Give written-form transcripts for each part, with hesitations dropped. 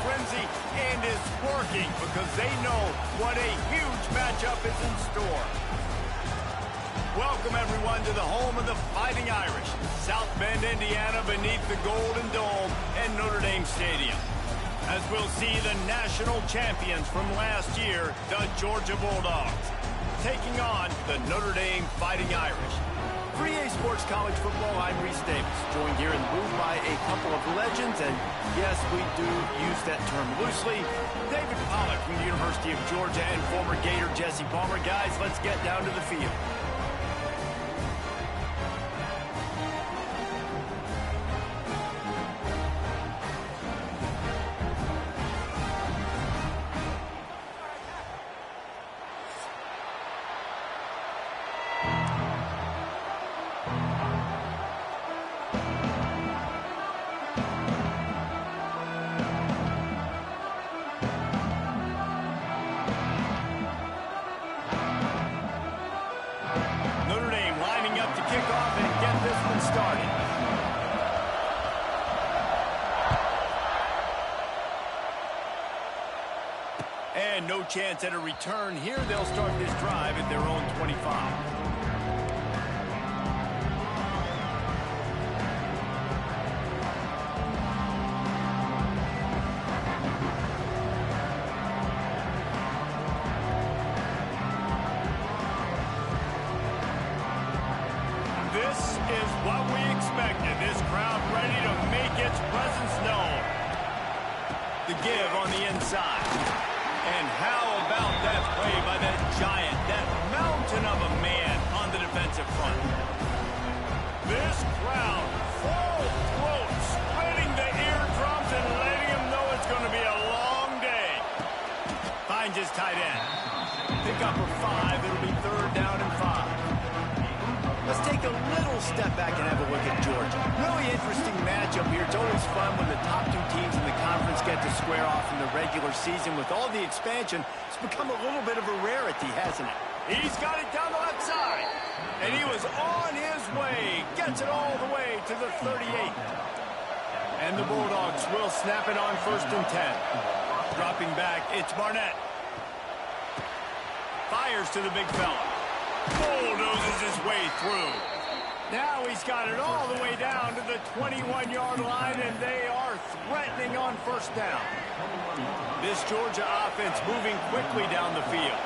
frenzy and is working because they know what a huge matchup is in store. Welcome, everyone, to the home of the Fighting Irish, South Bend, Indiana, beneath the Golden Dome and Notre Dame Stadium. As we'll see the national champions from last year, the Georgia Bulldogs, taking on the Notre Dame Fighting Irish. For EA Sports College Football, I'm Reese Davis, joined here in the booth by a couple of legends, and yes, we do use that term loosely. David Pollack from the University of Georgia and former Gator Jesse Palmer. Guys, let's get down to the field. And no chance at a return here. They'll start this drive at their own 25. This is what we expected. This crowd ready to make its presence known. The give on the inside. And how about that play by that giant, that mountain of a man on the defensive front? This crowd, full throat, splitting the eardrums and letting him know it's going to be a long day. Finds his tight end. Pick up a 5. It'll be 3rd down and 5. Let's take a little step back and have a look at Georgia. Really interesting matchup here. It's always fun when the top two teams in the conference get to square off in the regular season. With all the expansion, it's become a little bit of a rarity, hasn't it? He's got it down the left side. And he was on his way. Gets it all the way to the 38. And the Bulldogs will snap it on 1st and 10. Dropping back, it's Barnett. Fires to the big fella. Bulldozes his way through. Now he's got it all the way down to the 21-yard line, and they are threatening on 1st down. This Georgia offense moving quickly down the field.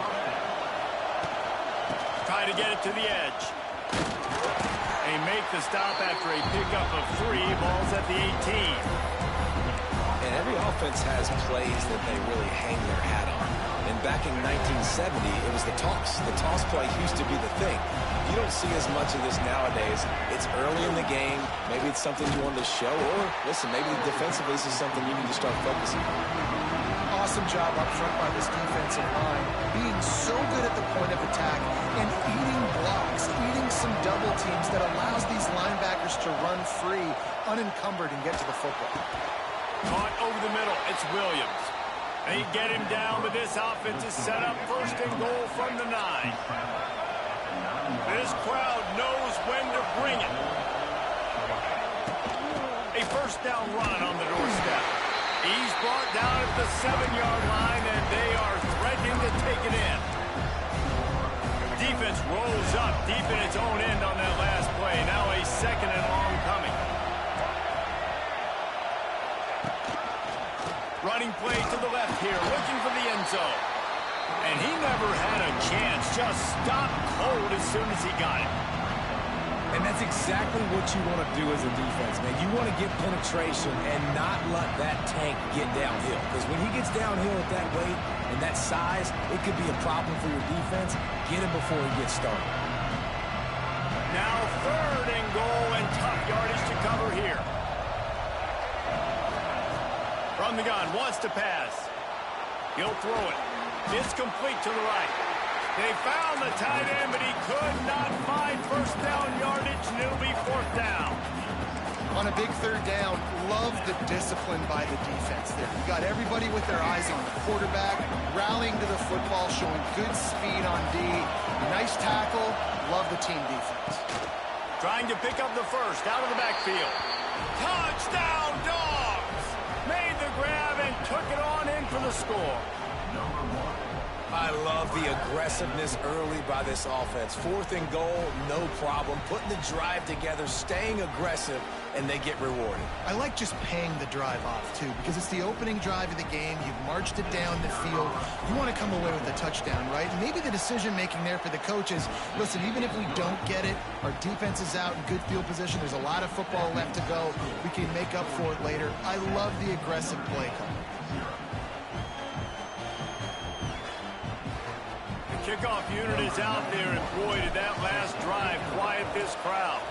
Try to get it to the edge. They make the stop after a pickup of 3. Ball's at the 18. And every offense has plays that they really hang their hat on. And back in 1970, it was the toss. The toss play used to be the thing. You don't see as much of this nowadays. It's early in the game. Maybe it's something you wanted to show. Or, listen, maybe defensively this is something you need to start focusing on. Awesome job up front by this defensive line. Being so good at the point of attack and eating blocks, eating some double teams that allows these linebackers to run free, unencumbered, and get to the football. Caught over the middle. It's Williams. They get him down, but this offense is set up 1st and goal from the 9. This crowd knows when to bring it. A 1st down run on the doorstep. He's brought down at the 7-yard line, and they are threatening to take it in. Defense rolls up deep in its own end on that last play. Now a 2nd and long coming. Running play to the left here, looking for the end zone. And he never had a chance, just stopped cold as soon as he got it. And that's exactly what you want to do as a defense, man. You want to get penetration and not let that tank get downhill. Because when he gets downhill at that weight and that size, it could be a problem for your defense. Get him before he gets started. Now 3rd and goal, and tough yardage to cover here. From the gun, wants to pass. He'll throw it. It's complete to the right. They found the tight end, but he could not find 1st down yardage, and it'll be 4th down. On a big 3rd down, love the discipline by the defense there. You got everybody with their eyes on the quarterback, rallying to the football, showing good speed on D. Nice tackle. Love the team defense. Trying to pick up the 1st out of the backfield. Touchdown, Dogs! Made the grab and took it for the score. I love the aggressiveness early by this offense. 4th and goal, no problem. Putting the drive together, staying aggressive, and they get rewarded. I like just paying the drive off, too, because it's the opening drive of the game. You've marched it down the field. You want to come away with a touchdown, right? And maybe the decision-making there for the coaches, listen, even if we don't get it, our defense is out in good field position. There's a lot of football left to go. We can make up for it later. I love the aggressive play call. Kickoff unit is out there, and boy, did that last drive quiet this crowd.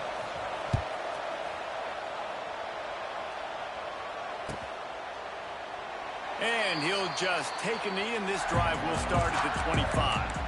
And he'll just take a knee, and this drive will start at the 25.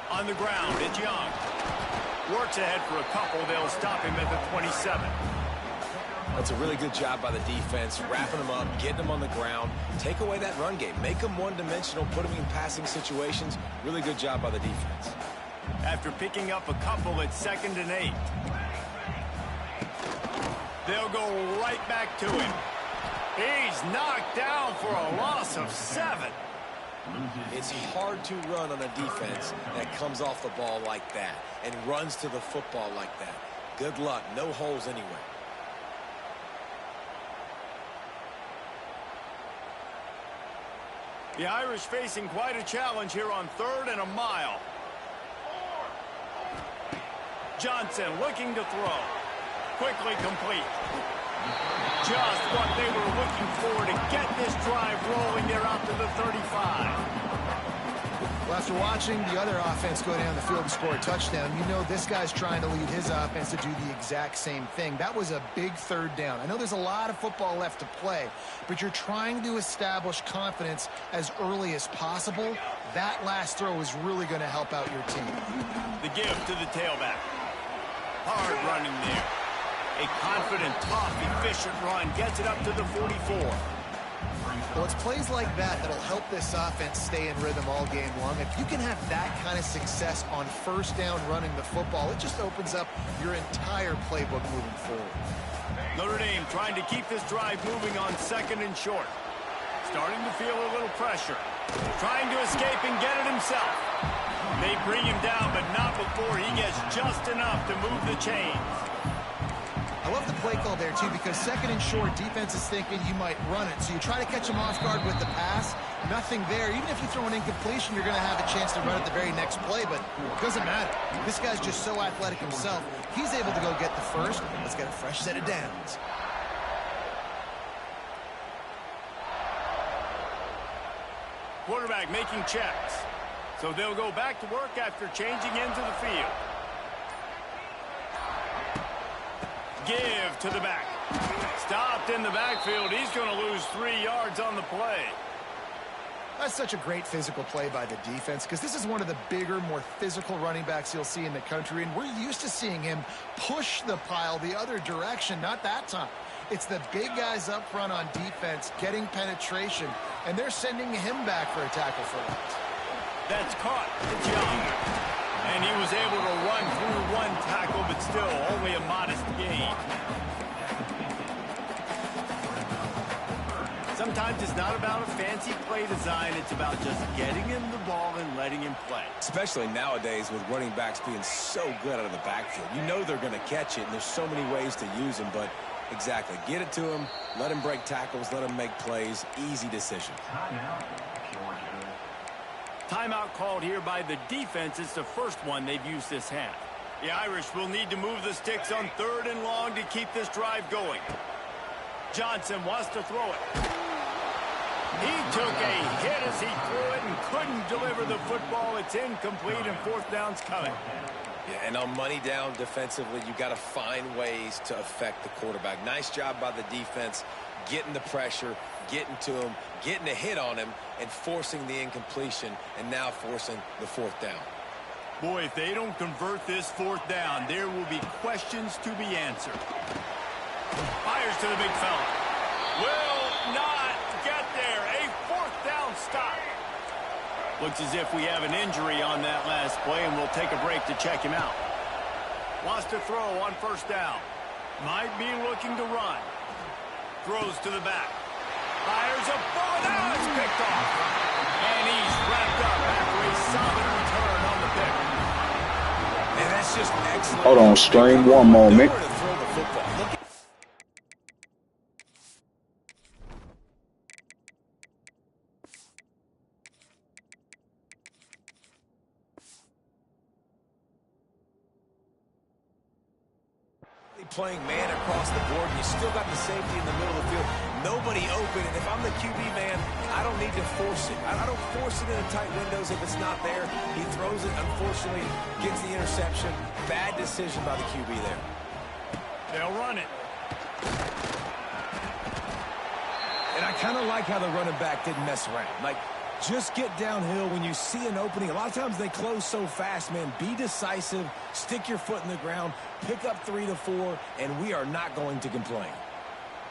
On the ground, it's Young. Works ahead for a couple. They'll stop him at the 27. That's a really good job by the defense, wrapping them up, getting them on the ground. Take away that run game. Make them one-dimensional, put them in passing situations. Really good job by the defense. After picking up a couple at 2nd and 8. They'll go right back to him. He's knocked down for a loss of 7. It's hard to run on a defense that comes off the ball like that and runs to the football like that. Good luck. No holes anywhere. The Irish facing quite a challenge here on 3rd and a mile. Johnson looking to throw. Quickly complete. Just what they were looking for to get this drive rolling there out to the 35. Well, after watching the other offense go down the field and score a touchdown, you know this guy's trying to lead his offense to do the exact same thing. That was a big 3rd down. I know there's a lot of football left to play, but you're trying to establish confidence as early as possible. That last throw is really going to help out your team. The give to the tailback. Hard running there. A confident, tough, efficient run gets it up to the 44. Well, it's plays like that that'll help this offense stay in rhythm all game long. If you can have that kind of success on 1st down running the football, it just opens up your entire playbook moving forward. Notre Dame trying to keep this drive moving on 2nd and short. Starting to feel a little pressure. Trying to escape and get it himself. They bring him down, but not before he gets just enough to move the chains. I love the play call there, too, because 2nd and short, defense is thinking you might run it. So you try to catch him off guard with the pass. Nothing there. Even if you throw an incompletion, you're going to have a chance to run at the very next play, but it doesn't matter. This guy's just so athletic himself. He's able to go get the first. Let's get a fresh set of downs. Quarterback making checks. So they'll go back to work after changing into the field. Give to the back. Stopped in the backfield. He's going to lose 3 yards on the play. That's such a great physical play by the defense because this is one of the bigger, more physical running backs you'll see in the country, and we're used to seeing him push the pile the other direction. Not that time. It's the big guys up front on defense getting penetration, and they're sending him back for a tackle for that. That's caught. It's Young. And he was able to run through 1 tackle, but still only a modest gain. Sometimes it's not about a fancy play design. It's about just getting him the ball and letting him play. Especially nowadays with running backs being so good out of the backfield. You know they're going to catch it, and there's so many ways to use them, but exactly. Get it to him, let him break tackles, let him make plays. Easy decision. Timeout called here by the defense. It's the first one they've used this half. The Irish will need to move the sticks on 3rd and long to keep this drive going. Johnson wants to throw it. He took a hit as he threw it and couldn't deliver the football. It's incomplete, and 4th down's coming. Yeah, and on money down defensively, you got to find ways to affect the quarterback. Nice job by the defense, getting the pressure, getting to him, getting a hit on him, and forcing the incompletion, and now forcing the 4th down. Boy, if they don't convert this fourth down, there will be questions to be answered. Fires to the big fella. Will not get there. A fourth down stop. Looks as if we have an injury on that last play, and we'll take a break to check him out. Wants to throw on first down. Might be looking to run. Throws to the back. Fires a ball. Now it's picked off. And he's wrapped up after a solid return on the pick. And that's just excellent. Hold on, stream one moment. Playing man across the board, you still got the safety in the middle of the field. Nobody open, and if I'm the QB man, I don't need to force it. I don't force it into tight windows if it's not there. He throws it, unfortunately, gets the interception. Bad decision by the QB there. They'll run it. And I kind of like how the running back didn't mess around. Like, just get downhill when you see an opening. A lot of times they close so fast, man. Be decisive, stick your foot in the ground, pick up 3 to 4, and we are not going to complain.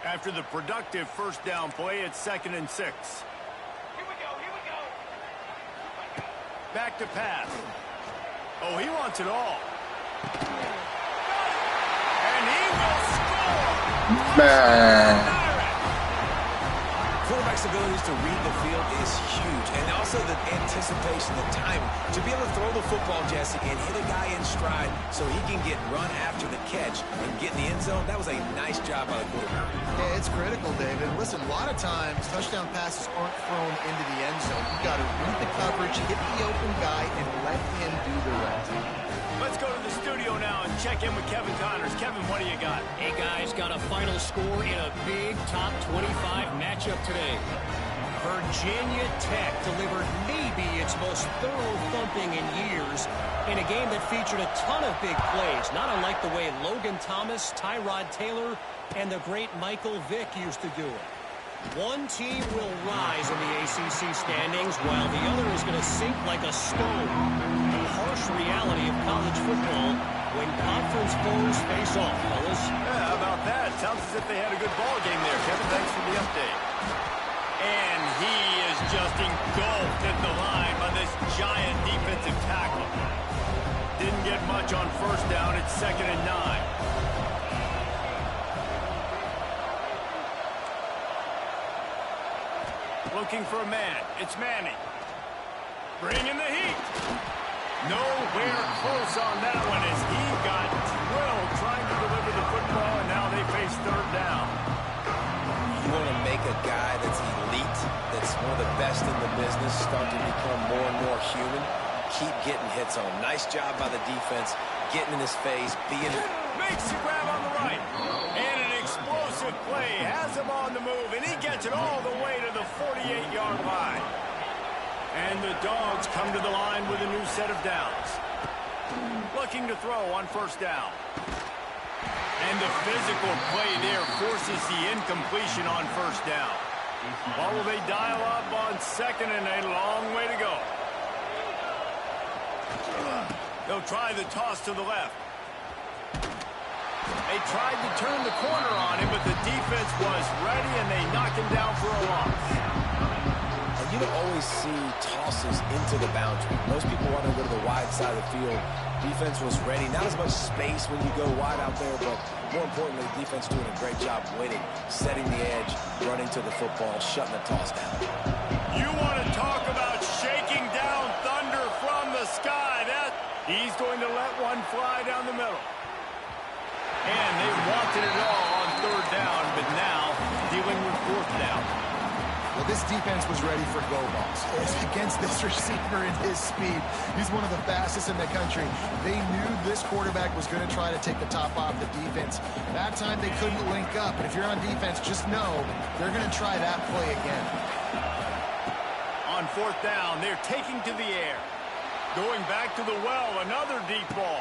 After the productive first down play, it's 2nd and 6. Here we go. Back to pass. Oh, he wants it all. And he will score! Man. Quarterback's abilities to read the field is huge, and also the anticipation, the timing. To be able to throw the football, Jesse, and hit a guy in stride so he can get run after the catch and get in the end zone, that was a nice job by the quarterback. Yeah, it's critical, David. Listen, a lot of times touchdown passes aren't thrown into the end zone. You got to read the coverage, hit the open guy, and let him do the rest. Let's go to the studio now and check in with Kevin Connors. Kevin, what do you got? Hey, guys, got a final score in a big top 25 matchup today. Virginia Tech delivered maybe its most thorough thumping in years in a game that featured a ton of big plays, not unlike the way Logan Thomas, Tyrod Taylor, and the great Michael Vick used to do it. One team will rise in the ACC standings while the other is going to sink like a stone. The harsh reality of college football when conference foes face off, fellas. Yeah, how about that? Sounds as if they had a good ball game there. Kevin, thanks for the update. And he is just engulfed at the line by this giant defensive tackle. Didn't get much on first down. It's 2nd and 9. Looking for a man. It's Manning. Bringing the heat. Nowhere close on that one as he got drilled trying to deliver the football, and now they face 3rd down. You want to make a guy that's elite, that's one of the best in the business, start to become more and more human. Keep getting hits on him. Nice job by the defense, getting in his face, being... Makes the grab on the right. And an explosive play. Has him on the move, and he gets it all the way to the 48-yard line. And the Dogs come to the line with a new set of downs. Looking to throw on first down. And the physical play there forces the incompletion on first down. What will they dial up on 2nd and a long way to go? They'll try the toss to the left. They tried to turn the corner on him, but the defense was ready, and they knock him down for a loss. And you don't always see tosses into the boundary. Most people want to go to the wide side of the field. Defense was ready. Not as much space when you go wide out there, but more importantly, defense doing a great job waiting, setting the edge, running to the football, shutting the toss down. You want to talk about shaking down thunder from the sky. He's going to let one fly down the middle. And they wanted it all on 3rd down, but now dealing with 4th down. Well, this defense was ready for go balls. Against this receiver and his speed, he's one of the fastest in the country. They knew this quarterback was going to try to take the top off the defense. That time they couldn't link up, but if you're on defense, just know they're going to try that play again. On 4th down, they're taking to the air. Going back to the well, another deep ball.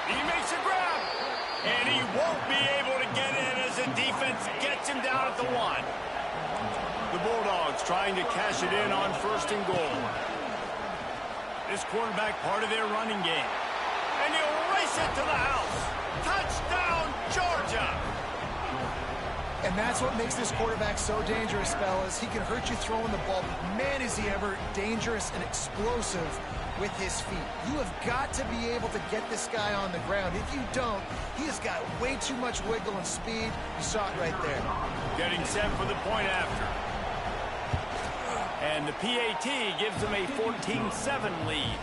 He makes a grab, and he won't be able to get in as the defense gets him down at the 1. The Bulldogs trying to cash it in on 1st and goal. This quarterback part of their running game. And he'll race it to the house. Touchdown, Georgia! And that's what makes this quarterback so dangerous, fellas. He can hurt you throwing the ball. Man, is he ever dangerous and explosive with his feet. You have got to be able to get this guy on the ground. If you don't, he has got way too much wiggle and speed. You saw it right there. Getting set for the point after. And the PAT gives them a 14-7 lead.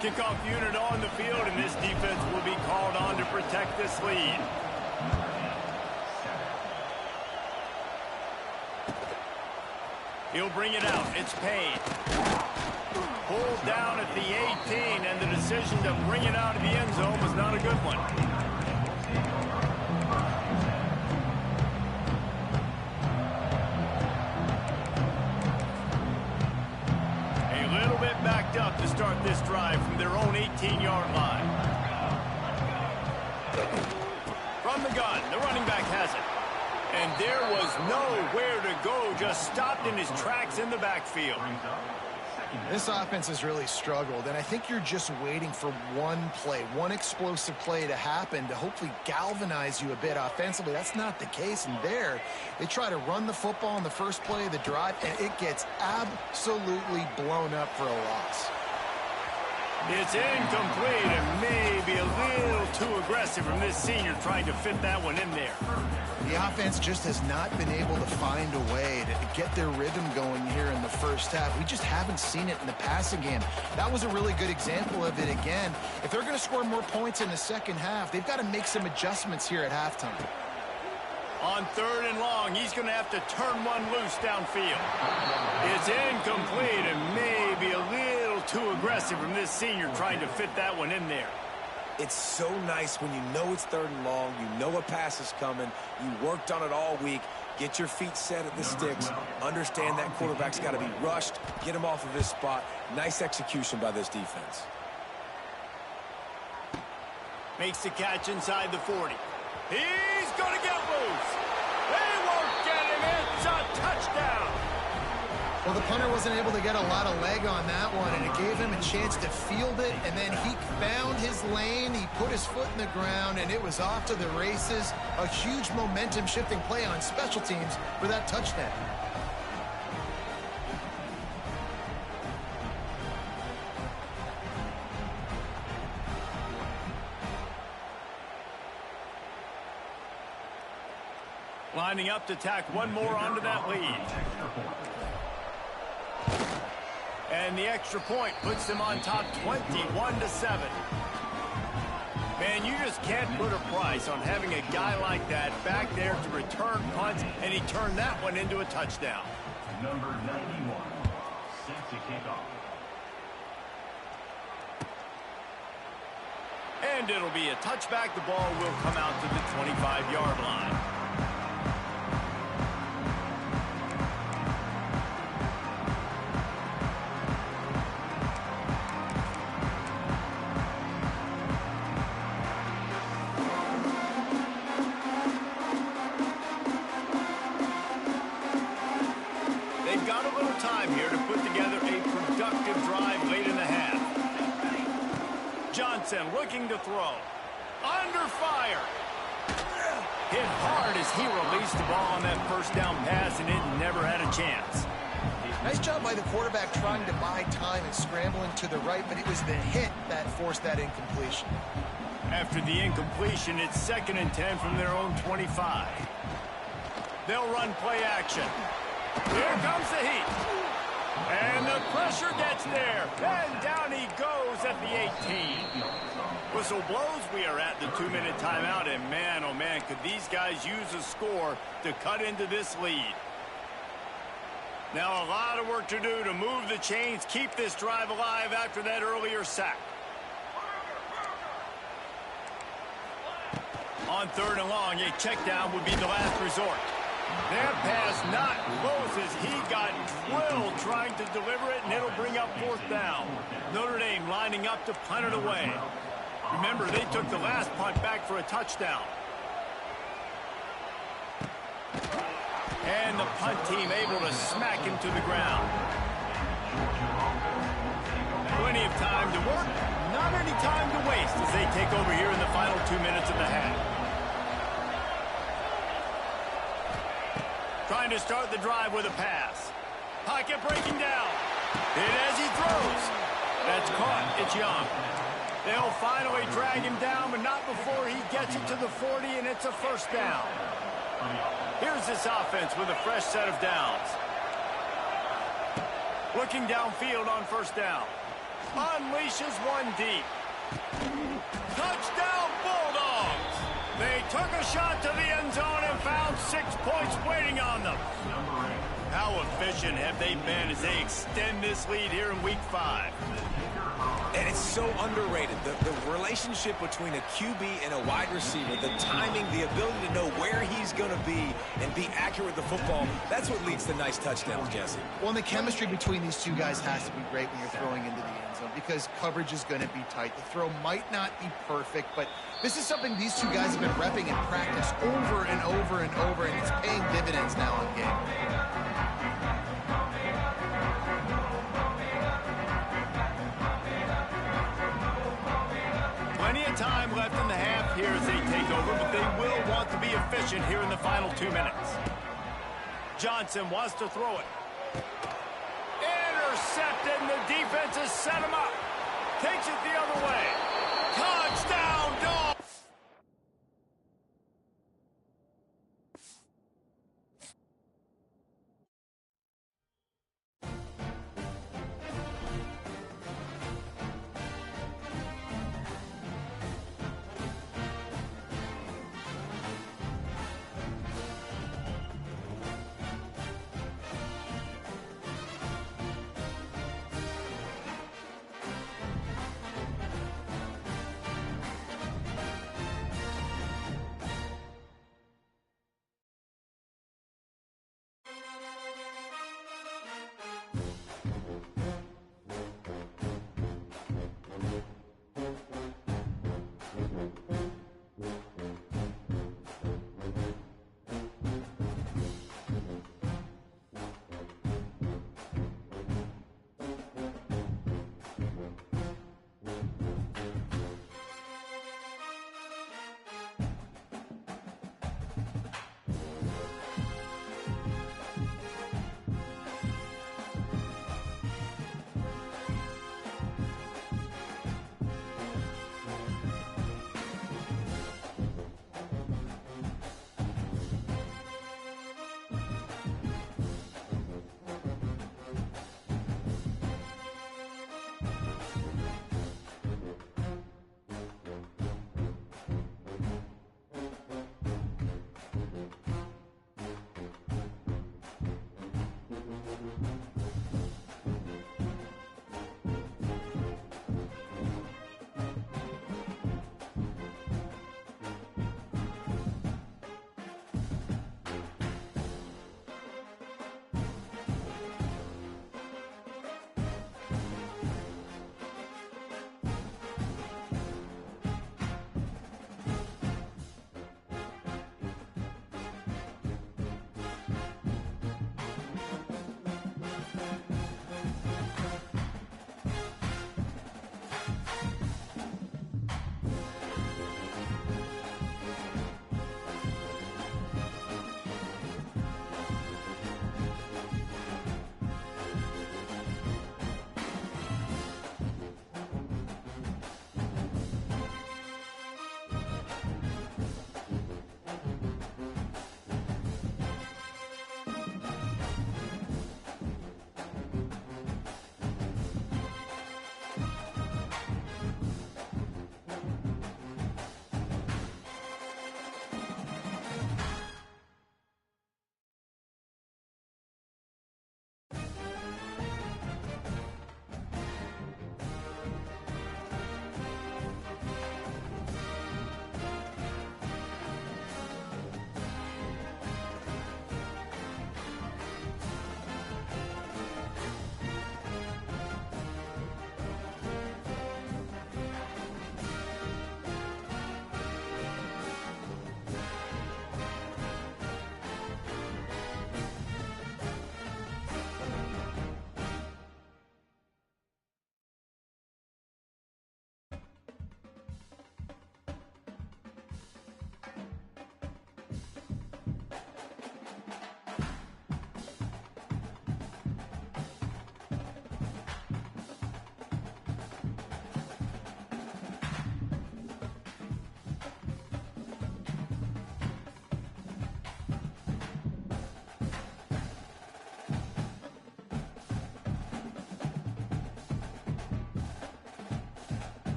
Kickoff unit on the field, and this defense will be called on to protect this lead. He'll bring it out. It's Payne. Pulled down at the 18, and the decision to bring it out of the end zone was not a good one. A little bit backed up to start this drive from their own 18-yard line. From the gun, the running back has it. And there was nowhere to go, just stopped in his tracks in the backfield. This offense has really struggled, and I think you're just waiting for one play, one explosive play to happen to hopefully galvanize you a bit offensively. That's not the case, and there, they try to run the football in the first play of the drive, and it gets absolutely blown up for a loss. It's incomplete and maybe a little too aggressive from this senior trying to fit that one in there. The offense just has not been able to find a way to get their rhythm going here in the first half. We just haven't seen it in the passing game. That was a really good example of it again. If they're going to score more points in the second half, they've got to make some adjustments here at halftime. On 3rd and long, he's going to have to turn one loose downfield. It's incomplete and maybe a little too aggressive from this senior trying to fit that one in there. It's so nice when you know it's 3rd and long, you know a pass is coming, you worked on it all week, get your feet set at the sticks, understand that quarterback's got to be rushed, get him off of his spot. Nice execution by this defense. Makes the catch inside the 40. He's going to get loose. They won't get him. It's a touchdown. Well, the punter wasn't able to get a lot of leg on that one, and it gave him a chance to field it, and then he found his lane, he put his foot in the ground, and it was off to the races. A huge momentum-shifting play on special teams for that touchdown. Lining up to tack one more onto that lead. And the extra point puts them on top 21-7. Man, you just can't put a price on having a guy like that back there to return punts, and he turned that one into a touchdown. Number 91, set to kick off. And it'll be a touchback. The ball will come out to the 25-yard line. Here to put together a productive drive late in the half. Johnson looking to throw. Under fire. Hit hard as he released the ball on that first down pass, and it never had a chance. Nice job by the quarterback trying to buy time and scrambling to the right, but it was the hit that forced that incompletion. After the incompletion, it's 2nd and 10 from their own 25. They'll run play action. Here comes the heat. And the pressure gets there. And down he goes at the 18. Whistle blows. We are at the 2-minute timeout. And man, oh man, could these guys use a score to cut into this lead. Now a lot of work to do to move the chains, keep this drive alive after that earlier sack. On 3rd and long, a check down would be the last resort. That pass not close as he got drilled trying to deliver it, and it'll bring up 4th down. Notre Dame lining up to punt it away. Remember, they took the last punt back for a touchdown. And the punt team able to smack him to the ground. Plenty of trying to start the drive with a pass. Pocket breaking down. Hit as he throws. That's caught. It's Young. They'll finally drag him down, but not before he gets it to the 40, and it's a first down. Here's this offense with a fresh set of downs. Looking downfield on first down. Unleashes one deep. Touchdown, Bulldogs! They took a shot to the end zone and found 6 points waiting on them. How efficient have they been as they extend this lead here in Week 5? And it's so underrated. The relationship between a QB and a wide receiver, the timing, the ability to know where he's going to be and be accurate with the football, that's what leads to nice touchdowns, Jesse. Well, and the chemistry between these two guys has to be great when you're throwing into the end zone because coverage is going to be tight. The throw might not be perfect, but this is something these two guys have been repping in practice over and over and over, and it's paying dividends now in game. Plenty of time left in the half here as they take over, but they will want to be efficient here in the final 2 minutes. Johnson wants to throw it. Intercepted, and the defense has set him up. Takes it the other way. Touchdown, Dogs!